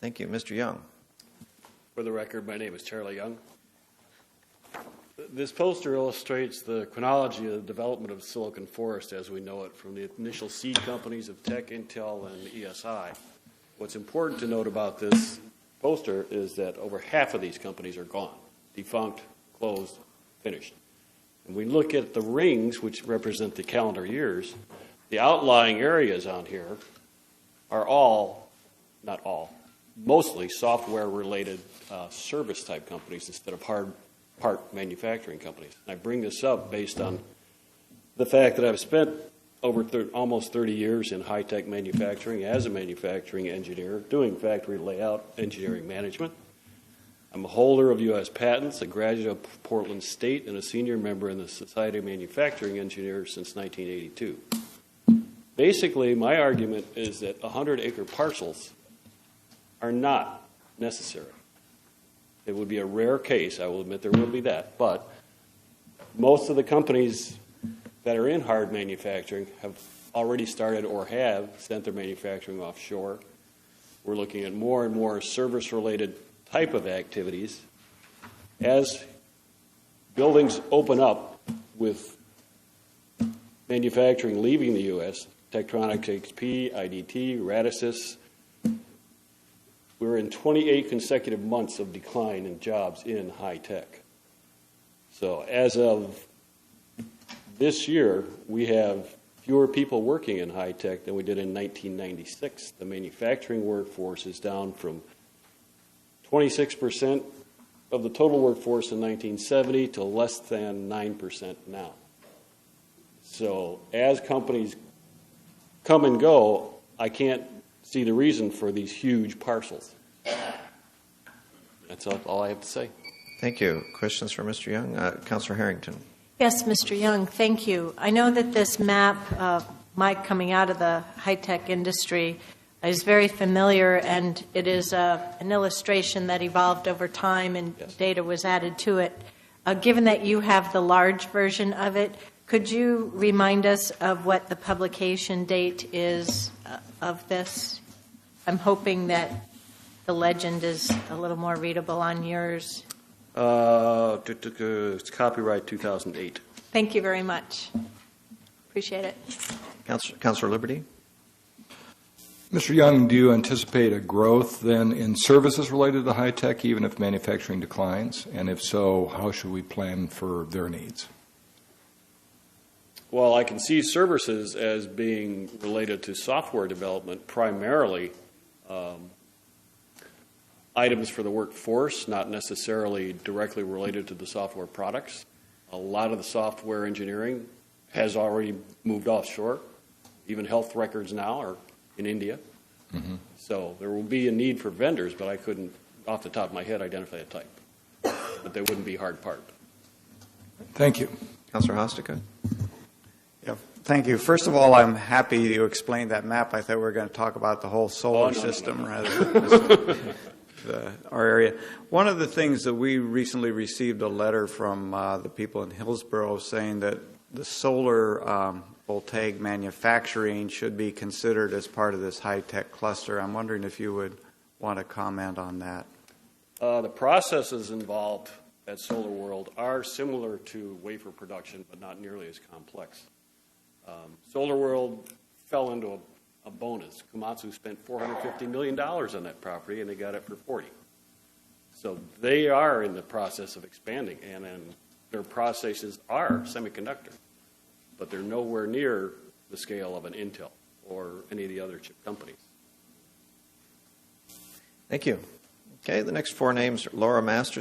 Thank you. Mr. Young. For the record, my name is Charlie Young. This poster illustrates the chronology of the development of Silicon Forest as we know it, from the initial seed companies of Tech, Intel, and ESI. What's important to note about this poster is that over half of these companies are gone, defunct, closed, finished. And we look at the rings, which represent the calendar years, the outlying areas on here are all, not all, mostly software-related service-type companies instead of hard part manufacturing companies. And I bring this up based on the fact that I've spent over almost 30 years in high-tech manufacturing as a manufacturing engineer, doing factory layout, engineering management. I'm a holder of U.S. patents, a graduate of Portland State, and a senior member in the Society of Manufacturing Engineers since 1982. Basically, my argument is that 100-acre parcels are not necessary. It would be a rare case, I will admit there will be that, but most of the companies that are in hard manufacturing have already started or have sent their manufacturing offshore. We're looking at more and more service-related type of activities. As buildings open up with manufacturing leaving the U.S., Tektronix, HP, IDT, Radisys, we're in 28 consecutive months of decline in jobs in high tech. So as of this year, we have fewer people working in high tech than we did in 1996. The manufacturing workforce is down from 26% of the total workforce in 1970 to less than 9% now. So as companies come and go, I can't see the reason for these huge parcels. That's all I have to say. Thank you. Questions for Mr. Young? Councilor Harrington. Yes, Mr. Young, thank you. I know that this map, Mike, coming out of the high-tech industry, is very familiar, and it is an illustration that evolved over time and Yes. Data was added to it. Given that you have the large version of it, could you remind us of what the publication date is of this? I'm hoping that the legend is a little more readable on yours. It's copyright 2008. Thank you very much. Appreciate it. Councilor Liberty. Mr. Young, do you anticipate a growth then in services related to high tech, even if manufacturing declines? And if so, how should we plan for their needs? Well, I can see services as being related to software development, primarily items for the workforce, not necessarily directly related to the software products. A lot of the software engineering has already moved offshore. Even health records now are in India. Mm-hmm. So there will be a need for vendors, but I couldn't, off the top of my head, identify a type. But they wouldn't be hard part. Thank you. Councilor Hostica. Yeah, thank you. First of all, I'm happy you explained that map. I thought we were going to talk about the whole solar system rather than just our area. One of the things that we recently received a letter from the people in Hillsborough saying that the solar voltaic manufacturing should be considered as part of this high-tech cluster. I'm wondering if you would want to comment on that. The processes involved at Solar World are similar to wafer production, but not nearly as complex. Solar World fell into a bonus. Komatsu spent $450 million on that property, and they got it for $40. So they are in the process of expanding, and their processes are semiconductor, but they're nowhere near the scale of an Intel or any of the other chip companies. Thank you. Okay, the next four names are Laura Masters.